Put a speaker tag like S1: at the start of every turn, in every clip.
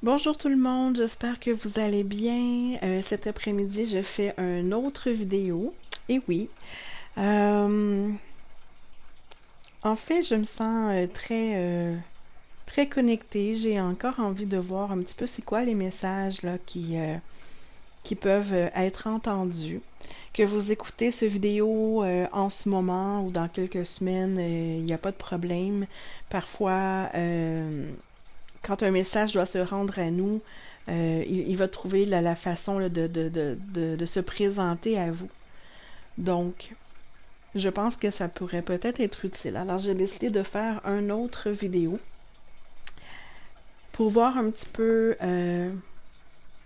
S1: Bonjour tout le monde, j'espère que vous allez bien. Cet après-midi, je fais une autre vidéo. Et oui, euh, en fait, je me sens très connectée. J'ai encore envie de voir un petit peu c'est quoi les messages là, qui peuvent être entendus. Que vous écoutez cette vidéo en ce moment ou dans quelques semaines, il n'y a pas de problème. Parfois, quand un message doit se rendre à nous, il va trouver la façon là, de se présenter à vous. Donc, je pense que ça pourrait peut-être être utile. Alors, j'ai décidé de faire une autre vidéo pour voir un petit peu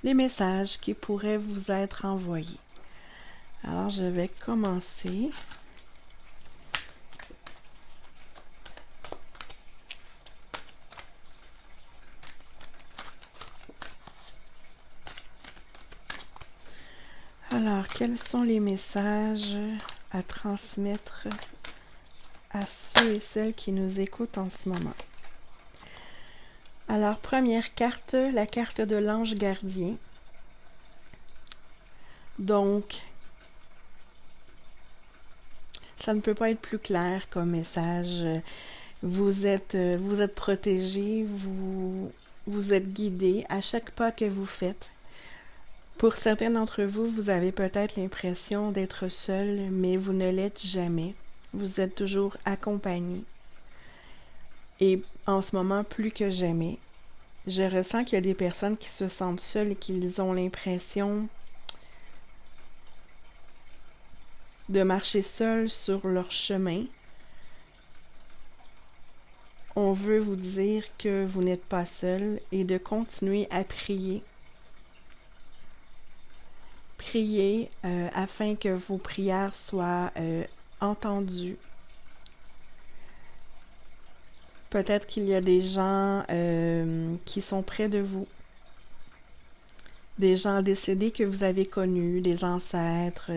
S1: les messages qui pourraient vous être envoyés. Alors, je vais commencer. Alors, quels sont les messages à transmettre à ceux et celles qui nous écoutent en ce moment? Alors, première carte, la carte de l'ange gardien. Donc, ça ne peut pas être plus clair comme message. Vous êtes protégé, vous êtes guidé à chaque pas que vous faites. Pour certains d'entre vous, vous avez peut-être l'impression d'être seul, mais vous ne l'êtes jamais. Vous êtes toujours accompagné. Et en ce moment, plus que jamais, je ressens qu'il y a des personnes qui se sentent seules et qu'ils ont l'impression de marcher seuls sur leur chemin. On veut vous dire que vous n'êtes pas seul et de continuer à prier. Priez afin que vos prières soient entendues. Peut-être qu'il y a des gens qui sont près de vous, des gens décédés que vous avez connus, des ancêtres,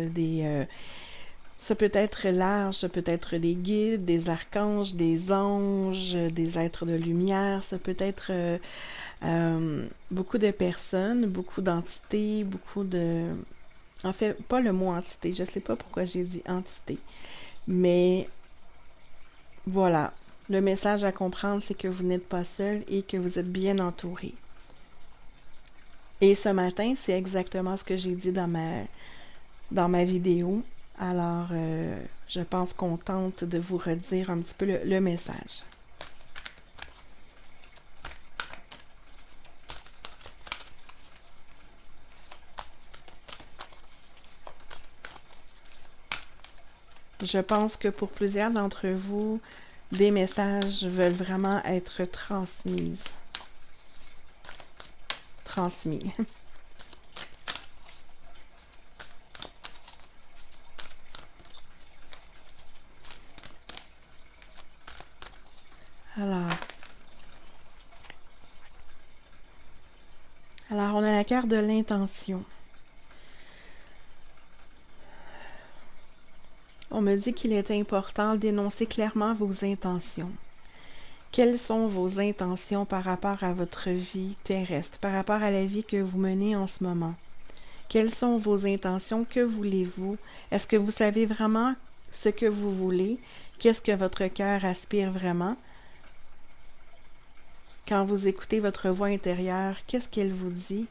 S1: ça peut être large, ça peut être des guides, des archanges, des anges, des êtres de lumière, ça peut être beaucoup de personnes, beaucoup d'entités, beaucoup de... En fait, pas le mot entité, je ne sais pas pourquoi j'ai dit entité, mais voilà, le message à comprendre, c'est que vous n'êtes pas seul et que vous êtes bien entouré. Et ce matin, c'est exactement ce que j'ai dit dans ma vidéo. Alors, je pense qu'on tente de vous redire un petit peu le message. Je pense que pour plusieurs d'entre vous, des messages veulent vraiment être transmis. Alors, on a la carte de l'intention. On me dit qu'il est important d'énoncer clairement vos intentions. Quelles sont vos intentions par rapport à votre vie terrestre, par rapport à la vie que vous menez en ce moment? Quelles sont vos intentions? Que voulez-vous? Est-ce que vous savez vraiment ce que vous voulez? Qu'est-ce que votre cœur aspire vraiment? Quand vous écoutez votre voix intérieure, qu'est-ce qu'elle vous dit?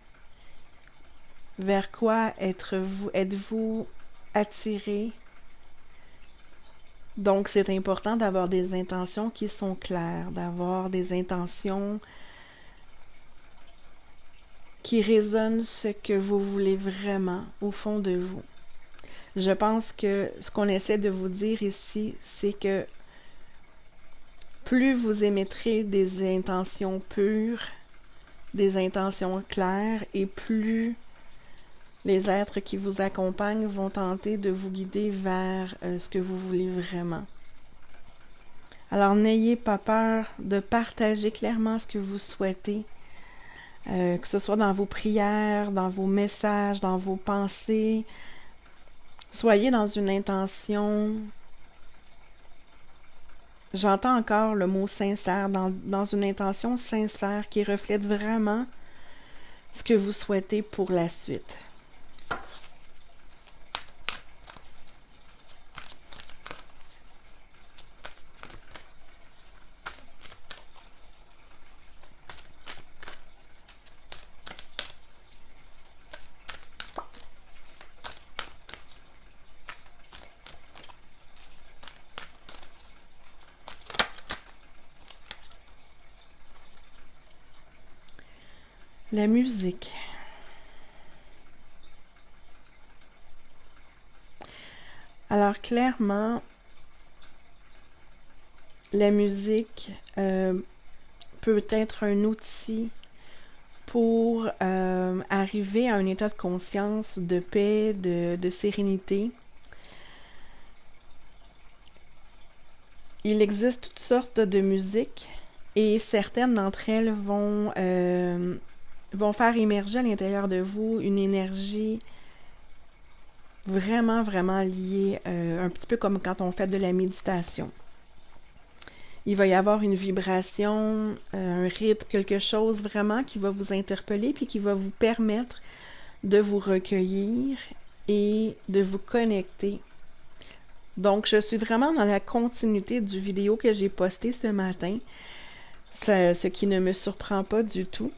S1: Vers quoi êtes-vous attiré? Donc, c'est important d'avoir des intentions qui sont claires, d'avoir des intentions qui résonnent ce que vous voulez vraiment au fond de vous. Je pense que ce qu'on essaie de vous dire ici, c'est que plus vous émettrez des intentions pures, des intentions claires, et plus les êtres qui vous accompagnent vont tenter de vous guider vers ce que vous voulez vraiment. Alors, n'ayez pas peur de partager clairement ce que vous souhaitez, que ce soit dans vos prières, dans vos messages, dans vos pensées. Soyez dans une intention. J'entends encore le mot sincère, dans une intention sincère qui reflète vraiment ce que vous souhaitez pour la suite. La musique. Alors clairement, la musique peut être un outil pour arriver à un état de conscience, de paix, de sérénité. Il existe toutes sortes de musiques et certaines d'entre elles vont faire émerger à l'intérieur de vous une énergie vraiment, vraiment liée, un petit peu comme quand on fait de la méditation. Il va y avoir une vibration, un rythme, quelque chose vraiment qui va vous interpeller puis qui va vous permettre de vous recueillir et de vous connecter. Donc, je suis vraiment dans la continuité du vidéo que j'ai posté ce matin, ce qui ne me surprend pas du tout.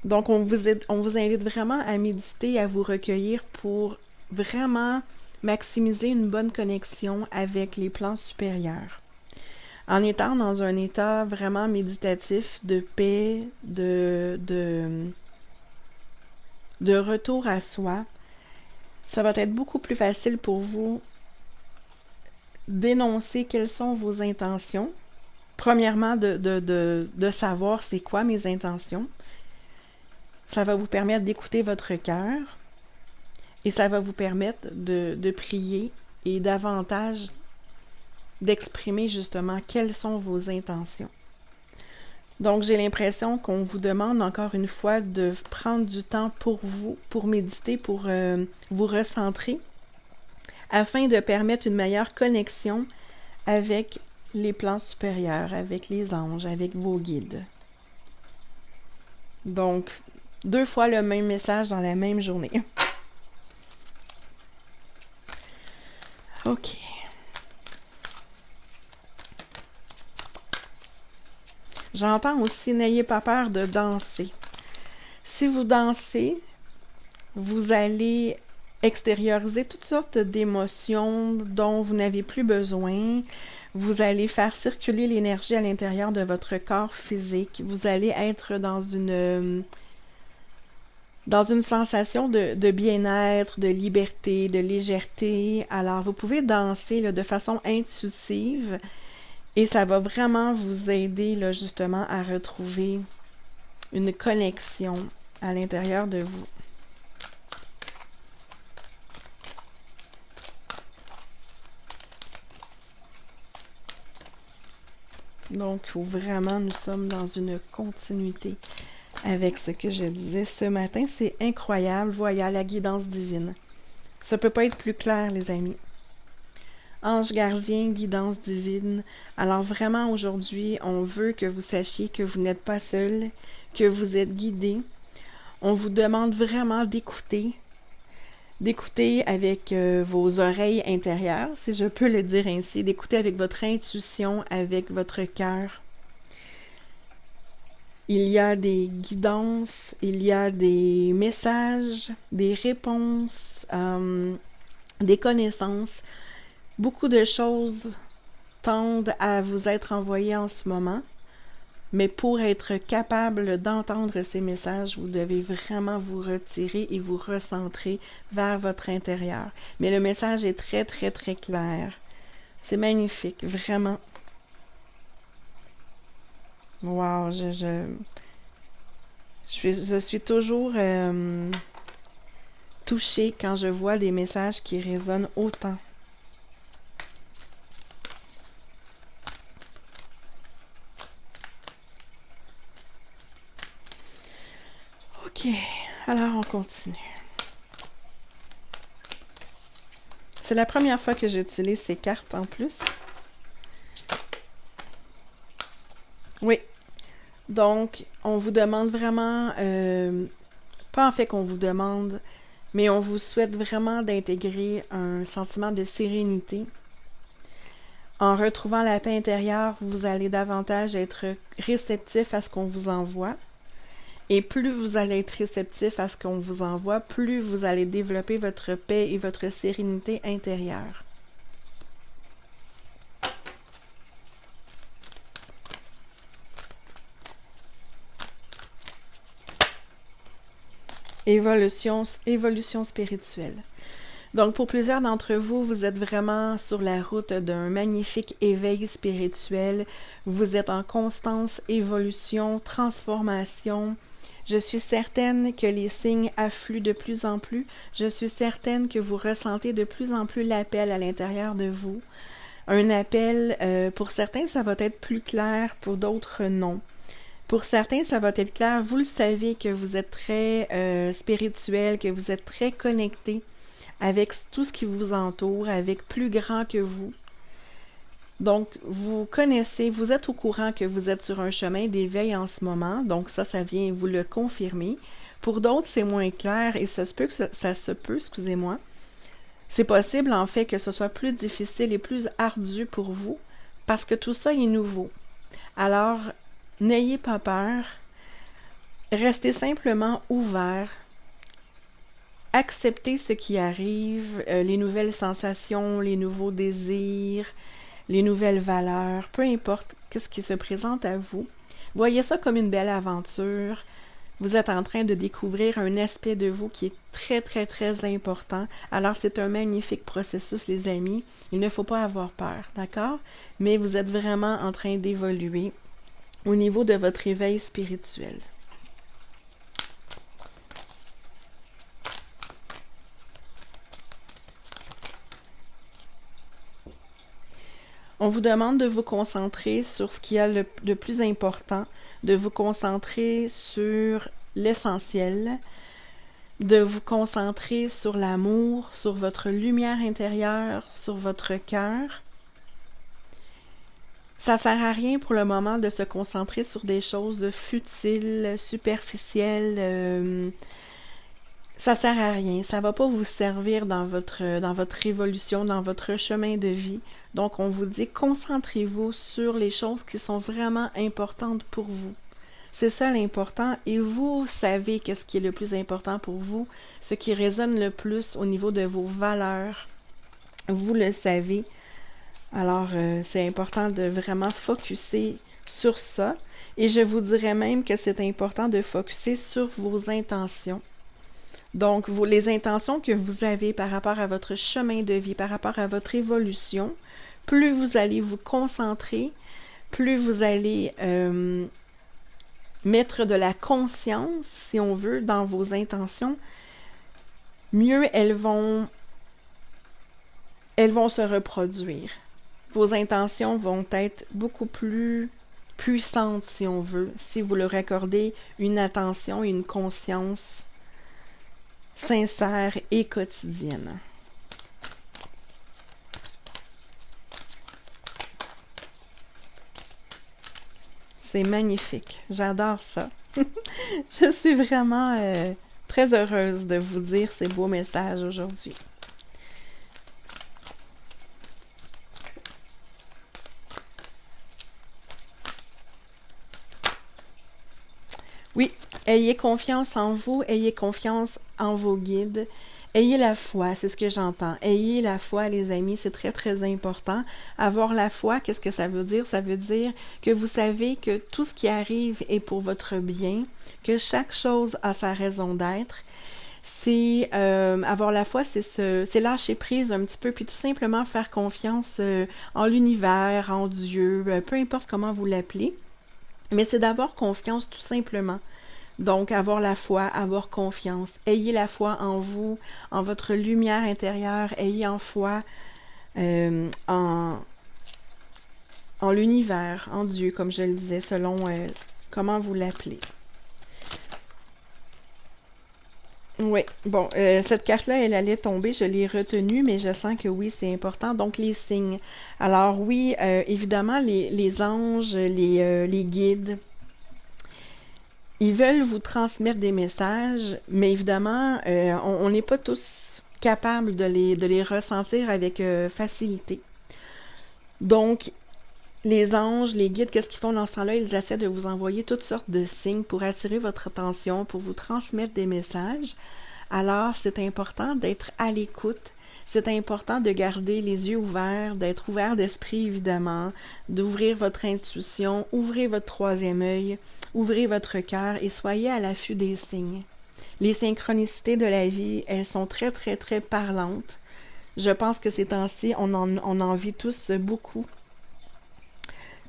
S1: Donc, on vous invite vraiment à méditer, à vous recueillir pour vraiment maximiser une bonne connexion avec les plans supérieurs. En étant dans un état vraiment méditatif, de paix, de retour à soi, ça va être beaucoup plus facile pour vous d'énoncer quelles sont vos intentions. Premièrement, de savoir c'est quoi mes intentions. Ça va vous permettre d'écouter votre cœur et ça va vous permettre de prier et davantage d'exprimer justement quelles sont vos intentions. Donc, j'ai l'impression qu'on vous demande encore une fois de prendre du temps pour vous, pour méditer, pour vous recentrer, afin de permettre une meilleure connexion avec les plans supérieurs, avec les anges, avec vos guides. Donc, 2 fois le même message dans la même journée. OK. J'entends aussi, n'ayez pas peur de danser. Si vous dansez, vous allez extérioriser toutes sortes d'émotions dont vous n'avez plus besoin. Vous allez faire circuler l'énergie à l'intérieur de votre corps physique. Vous allez être dans une sensation de bien-être, de liberté, de légèreté. Alors, vous pouvez danser là, de façon intuitive et ça va vraiment vous aider là, justement à retrouver une connexion à l'intérieur de vous. Donc, vraiment, nous sommes dans une continuité avec ce que je disais ce matin. C'est incroyable, voyez la guidance divine. Ça peut pas être plus clair, les amis. Ange gardien, guidance divine. Alors vraiment, aujourd'hui, on veut que vous sachiez que vous n'êtes pas seul, que vous êtes guidé. On vous demande vraiment d'écouter avec vos oreilles intérieures, si je peux le dire ainsi, d'écouter avec votre intuition, avec votre cœur. Il y a des guidances, il y a des messages, des réponses, des connaissances. Beaucoup de choses tendent à vous être envoyées en ce moment, mais pour être capable d'entendre ces messages, vous devez vraiment vous retirer et vous recentrer vers votre intérieur. Mais le message est très, très, très clair. C'est magnifique, vraiment. Wow, je suis toujours touchée quand je vois des messages qui résonnent autant. OK, alors on continue. C'est la première fois que j'utilise ces cartes en plus. Oui, donc on vous demande vraiment pas en fait qu'on vous demande, mais on vous souhaite vraiment d'intégrer un sentiment de sérénité. En retrouvant la paix intérieure, vous allez davantage être réceptif à ce qu'on vous envoie. Et plus vous allez être réceptif à ce qu'on vous envoie, plus vous allez développer votre paix et votre sérénité intérieure. Évolution spirituelle. Donc, pour plusieurs d'entre vous, vous êtes vraiment sur la route d'un magnifique éveil spirituel. Vous êtes en constante évolution, transformation. Je suis certaine que les signes affluent de plus en plus. Je suis certaine que vous ressentez de plus en plus l'appel à l'intérieur de vous. Un appel, pour certains, ça va être plus clair, pour d'autres, non. Pour certains, ça va être clair. Vous le savez que vous êtes très spirituel, que vous êtes très connecté avec tout ce qui vous entoure, avec plus grand que vous. Donc, vous connaissez, vous êtes au courant que vous êtes sur un chemin d'éveil en ce moment. Donc, ça vient vous le confirmer. Pour d'autres, c'est moins clair et ça se peut, excusez-moi. C'est possible, en fait, que ce soit plus difficile et plus ardu pour vous parce que tout ça est nouveau. Alors, n'ayez pas peur. Restez simplement ouvert. Acceptez ce qui arrive, les nouvelles sensations, les nouveaux désirs, les nouvelles valeurs, peu importe ce qui se présente à vous. Voyez ça comme une belle aventure. Vous êtes en train de découvrir un aspect de vous qui est très, très, très important. Alors, c'est un magnifique processus, les amis. Il ne faut pas avoir peur, d'accord? Mais vous êtes vraiment en train d'évoluer au niveau de votre éveil spirituel. On vous demande de vous concentrer sur ce qui est le plus important, de vous concentrer sur l'essentiel, de vous concentrer sur l'amour, sur votre lumière intérieure, sur votre cœur. Ça sert à rien pour le moment de se concentrer sur des choses futiles, superficielles. Ça sert à rien. Ça va pas vous servir dans votre évolution, dans votre chemin de vie. Donc, on vous dit, concentrez-vous sur les choses qui sont vraiment importantes pour vous. C'est ça l'important et vous savez qu'est-ce qui est le plus important pour vous, ce qui résonne le plus au niveau de vos valeurs. Vous le savez. Alors, c'est important de vraiment focusser sur ça. Et je vous dirais même que c'est important de focusser sur vos intentions. Donc, les intentions que vous avez par rapport à votre chemin de vie, par rapport à votre évolution, plus vous allez vous concentrer, plus vous allez mettre de la conscience, si on veut, dans vos intentions, mieux elles vont se reproduire. Vos intentions vont être beaucoup plus puissantes, si on veut, si vous leur accordez une attention et une conscience sincère et quotidienne. C'est magnifique. J'adore ça. Je suis vraiment très heureuse de vous dire ces beaux messages aujourd'hui. Oui, ayez confiance en vous, ayez confiance en vos guides, ayez la foi, c'est ce que j'entends. Ayez la foi, les amis, c'est très, très important. Avoir la foi, qu'est-ce que ça veut dire? Ça veut dire que vous savez que tout ce qui arrive est pour votre bien, que chaque chose a sa raison d'être. C'est avoir la foi, c'est lâcher prise un petit peu, puis tout simplement faire confiance en l'univers, en Dieu, peu importe comment vous l'appelez. Mais c'est d'avoir confiance tout simplement. Donc, avoir la foi, avoir confiance. Ayez la foi en vous, en votre lumière intérieure. Ayez en foi en l'univers, en Dieu, comme je le disais, selon comment vous l'appelez. Oui, bon, cette carte-là, elle allait tomber, je l'ai retenue, mais je sens que oui, c'est important. Donc, les signes. Alors oui, évidemment, les anges, les guides, Ils veulent vous transmettre des messages, mais évidemment, on n'est pas tous capables de les ressentir avec facilité. Donc, les anges, les guides, qu'est-ce qu'ils font dans ce temps-là? Ils essaient de vous envoyer toutes sortes de signes pour attirer votre attention, pour vous transmettre des messages. Alors, c'est important d'être à l'écoute. C'est important de garder les yeux ouverts, d'être ouvert d'esprit, évidemment, d'ouvrir votre intuition, ouvrez votre troisième œil, ouvrez votre cœur et soyez à l'affût des signes. Les synchronicités de la vie, elles sont très, très, très parlantes. Je pense que ces temps-ci, on en vit tous beaucoup.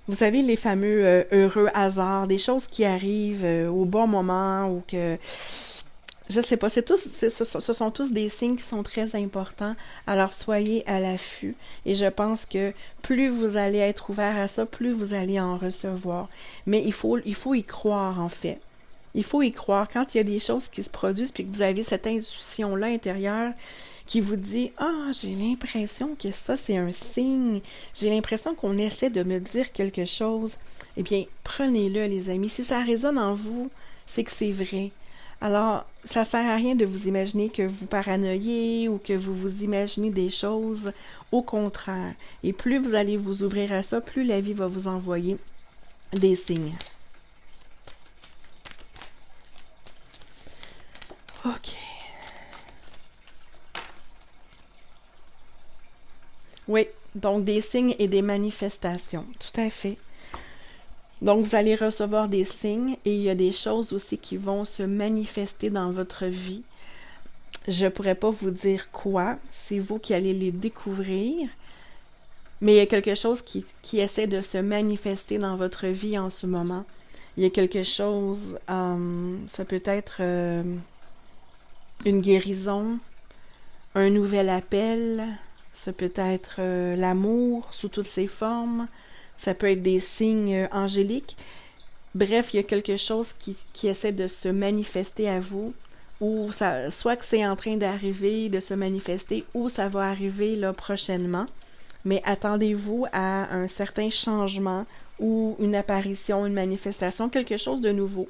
S1: Vous savez, les fameux heureux hasards, des choses qui arrivent au bon moment ou que, je sais pas, ce sont tous des signes qui sont très importants. Alors soyez à l'affût. Et je pense que plus vous allez être ouvert à ça, plus vous allez en recevoir. Mais il faut y croire en fait. Il faut y croire. Quand il y a des choses qui se produisent puis que vous avez cette intuition-là intérieure qui vous dit ah, j'ai l'impression que ça, c'est un signe. J'ai l'impression qu'on essaie de me dire quelque chose. Eh bien, prenez-le, les amis. Si ça résonne en vous, c'est que c'est vrai. Alors, ça sert à rien de vous imaginer que vous paranoïez ou que vous vous imaginez des choses. Au contraire. Et plus vous allez vous ouvrir à ça, plus la vie va vous envoyer des signes. OK. Oui, donc des signes et des manifestations. Tout à fait. Donc, vous allez recevoir des signes et il y a des choses aussi qui vont se manifester dans votre vie. Je ne pourrais pas vous dire quoi, c'est vous qui allez les découvrir, mais il y a quelque chose qui essaie de se manifester dans votre vie en ce moment. Il y a quelque chose, ça peut être une guérison, un nouvel appel, ça peut être l'amour sous toutes ses formes, ça peut être des signes angéliques. Bref, il y a quelque chose qui essaie de se manifester à vous, ou ça, soit que c'est en train d'arriver, de se manifester, ou ça va arriver là prochainement. Mais attendez-vous à un certain changement ou une apparition, une manifestation, quelque chose de nouveau.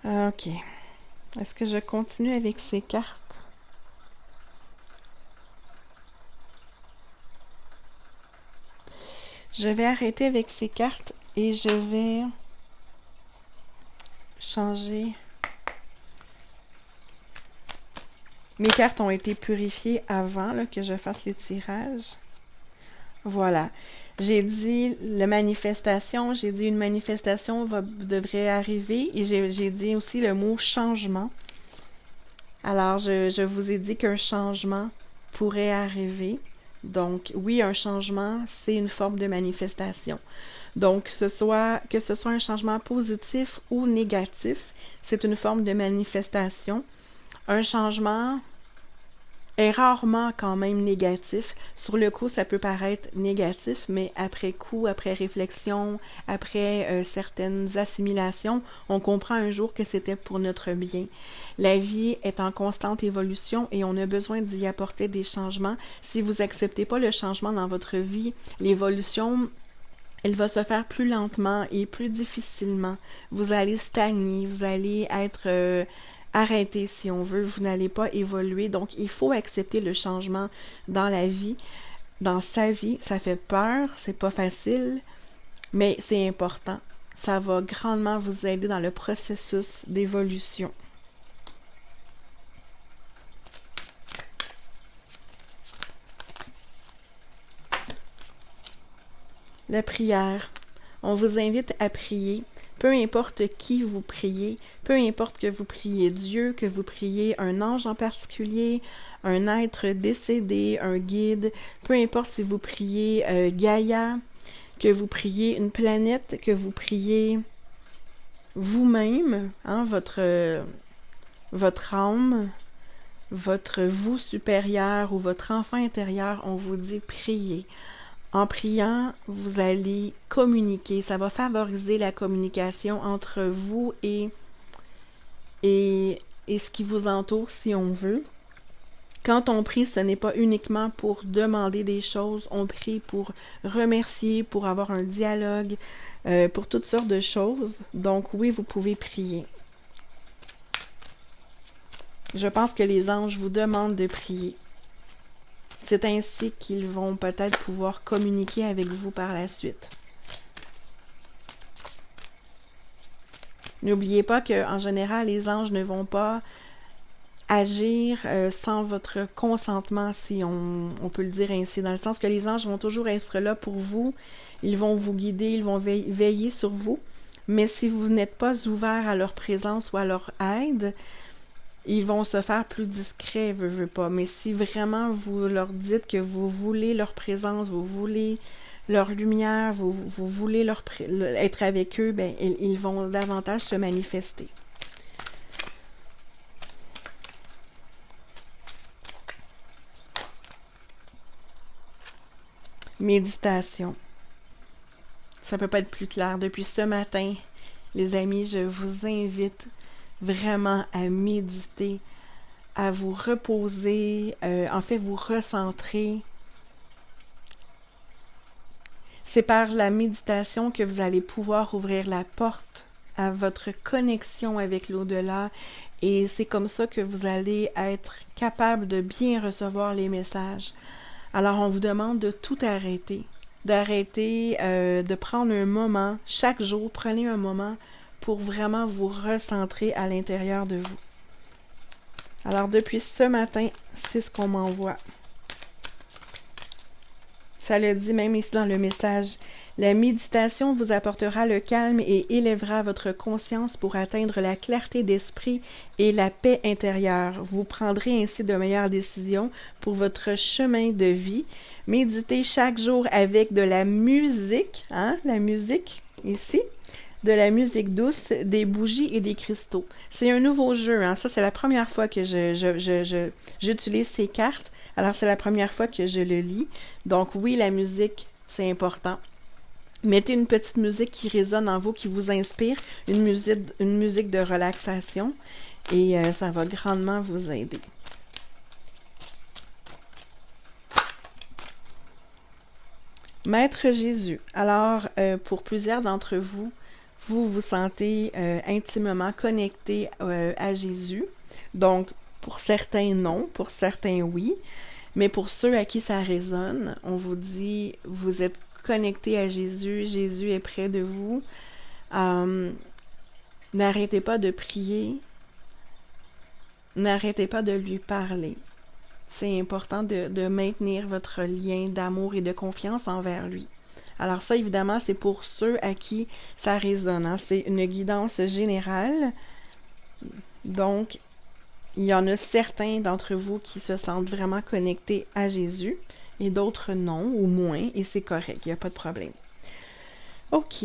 S1: OK. Est-ce que je continue avec ces cartes? Je vais arrêter avec ces cartes et je vais changer. Mes cartes ont été purifiées avant là, que je fasse les tirages. Voilà. J'ai dit la manifestation, j'ai dit une manifestation devrait arriver et j'ai dit aussi le mot changement. Alors, je vous ai dit qu'un changement pourrait arriver. Donc, oui, un changement, c'est une forme de manifestation. Donc, que ce soit un changement positif ou négatif, c'est une forme de manifestation. Un changement est rarement quand même négatif. Sur le coup, ça peut paraître négatif, mais après coup, après réflexion, après certaines assimilations, on comprend un jour que c'était pour notre bien. La vie est en constante évolution et on a besoin d'y apporter des changements. Si vous n'acceptez pas le changement dans votre vie, l'évolution, elle va se faire plus lentement et plus difficilement. Vous allez stagner, vous allez être arrêté si on veut, vous n'allez pas évoluer. Donc, il faut accepter le changement dans la vie, dans sa vie. Ça fait peur, c'est pas facile, mais c'est important. Ça va grandement vous aider dans le processus d'évolution. La prière. On vous invite à prier. Peu importe qui vous priez, peu importe que vous priez Dieu, que vous priez un ange en particulier, un être décédé, un guide, peu importe si vous priez Gaïa, que vous priez une planète, que vous priez vous-même, hein, votre âme, votre vous supérieur ou votre enfant intérieur, on vous dit priez. En priant, vous allez communiquer. Ça va favoriser la communication entre vous et ce qui vous entoure, si on veut. Quand on prie, ce n'est pas uniquement pour demander des choses, on prie pour remercier, pour avoir un dialogue, pour toutes sortes de choses. Donc oui, vous pouvez prier. Je pense que les anges vous demandent de prier. C'est ainsi qu'ils vont peut-être pouvoir communiquer avec vous par la suite. N'oubliez pas qu'en général, les anges ne vont pas agir sans votre consentement, si on peut le dire ainsi, dans le sens que les anges vont toujours être là pour vous, ils vont vous guider, ils vont veiller sur vous, mais si vous n'êtes pas ouvert à leur présence ou à leur aide, ils vont se faire plus discrets, veut pas. Mais si vraiment vous leur dites que vous voulez leur présence, vous voulez leur lumière, vous voulez être avec eux, ben, ils vont davantage se manifester. Méditation. Ça peut pas être plus clair. Depuis ce matin, les amis, je vous invite vraiment à méditer, à vous reposer, en fait, vous recentrer. C'est par la méditation que vous allez pouvoir ouvrir la porte à votre connexion avec l'au-delà et c'est comme ça que vous allez être capable de bien recevoir les messages. Alors, on vous demande de tout arrêter, de prendre un moment, chaque jour, prenez un moment pour vraiment vous recentrer à l'intérieur de vous. Alors, depuis ce matin, c'est ce qu'on m'envoie. Ça le dit même ici dans le message. La méditation vous apportera le calme et élèvera votre conscience pour atteindre la clarté d'esprit et la paix intérieure. Vous prendrez ainsi de meilleures décisions pour votre chemin de vie. Méditez chaque jour avec de la musique, la musique ici, de la musique douce, des bougies et des cristaux. C'est un nouveau jeu, ça c'est la première fois que j'utilise ces cartes. Alors c'est la première fois que je le lis. Donc oui, la musique, c'est important. Mettez une petite musique qui résonne en vous, qui vous inspire, une musique de relaxation et ça va grandement vous aider. Maître Jésus, alors pour plusieurs d'entre vous, vous vous sentez intimement connecté à Jésus. Donc pour certains non, pour certains oui, mais pour ceux à qui ça résonne, on vous dit, vous êtes connecté à Jésus, Jésus est près de vous. N'arrêtez pas de prier, n'arrêtez pas de lui parler. C'est important de maintenir votre lien d'amour et de confiance envers lui. Alors ça, évidemment, c'est pour ceux à qui ça résonne. C'est une guidance générale. Donc, il y en a certains d'entre vous qui se sentent vraiment connectés à Jésus et d'autres non, ou moins, et c'est correct, il n'y a pas de problème. Ok,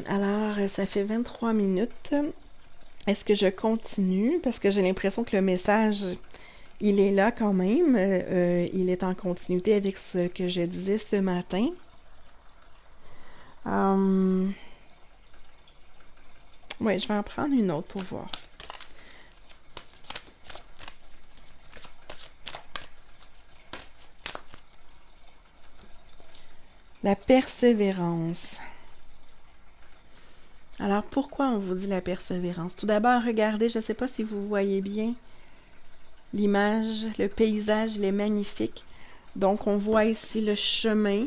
S1: alors ça fait 23 minutes. Est-ce que je continue? Parce que j'ai l'impression que le message, il est là quand même. Il est en continuité avec ce que je disais ce matin. Oui, je vais en prendre une autre pour voir. La persévérance. Alors, pourquoi on vous dit la persévérance? Tout d'abord, regardez, je ne sais pas si vous voyez bien l'image, le paysage, il est magnifique. Donc, on voit ici le chemin,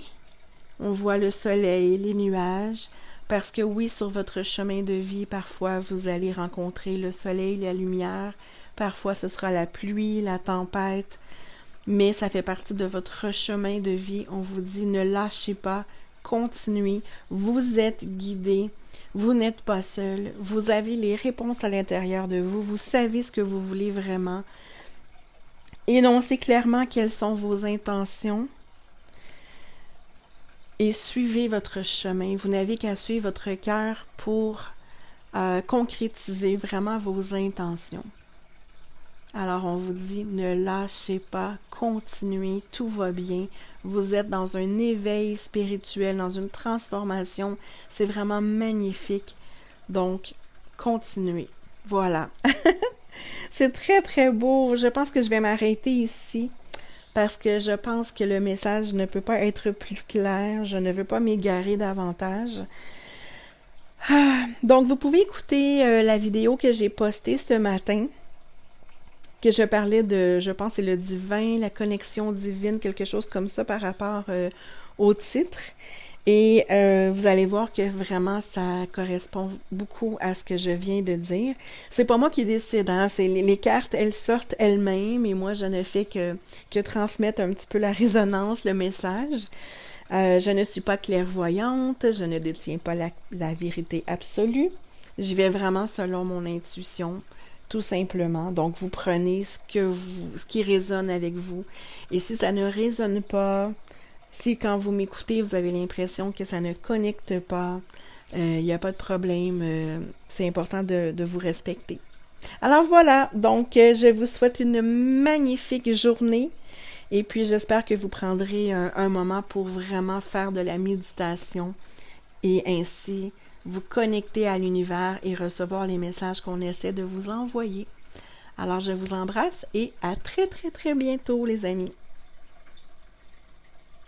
S1: on voit le soleil, les nuages, parce que oui, sur votre chemin de vie, parfois, vous allez rencontrer le soleil, la lumière, parfois ce sera la pluie, la tempête, mais ça fait partie de votre chemin de vie. On vous dit ne lâchez pas, continuez, vous êtes guidé, vous n'êtes pas seul, vous avez les réponses à l'intérieur de vous, vous savez ce que vous voulez vraiment. Énoncez clairement quelles sont vos intentions et suivez votre chemin. Vous n'avez qu'à suivre votre cœur pour concrétiser vraiment vos intentions. Alors, on vous dit, ne lâchez pas, continuez, tout va bien. Vous êtes dans un éveil spirituel, dans une transformation. C'est vraiment magnifique. Donc, continuez. Voilà. C'est très, très beau. Je pense que je vais m'arrêter ici parce que je pense que le message ne peut pas être plus clair. Je ne veux pas m'égarer davantage. Donc, vous pouvez écouter la vidéo que j'ai postée ce matin, que je parlais de, je pense, c'est le divin, la connexion divine, quelque chose comme ça par rapport au titre. Et vous allez voir que vraiment ça correspond beaucoup à ce que je viens de dire. C'est pas moi qui décide, hein? C'est les cartes, elles sortent elles-mêmes et moi je ne fais que transmettre un petit peu la résonance, le message. Je ne suis pas clairvoyante, je ne détiens pas la vérité absolue. J'y vais vraiment selon mon intuition, tout simplement. Donc vous prenez ce qui résonne avec vous. Et si ça ne résonne pas, si quand vous m'écoutez, vous avez l'impression que ça ne connecte pas, il n'y a pas de problème. C'est important de vous respecter. Alors voilà, donc je vous souhaite une magnifique journée et puis j'espère que vous prendrez un moment pour vraiment faire de la méditation et ainsi vous connecter à l'univers et recevoir les messages qu'on essaie de vous envoyer. Alors je vous embrasse et à très très très bientôt les amis.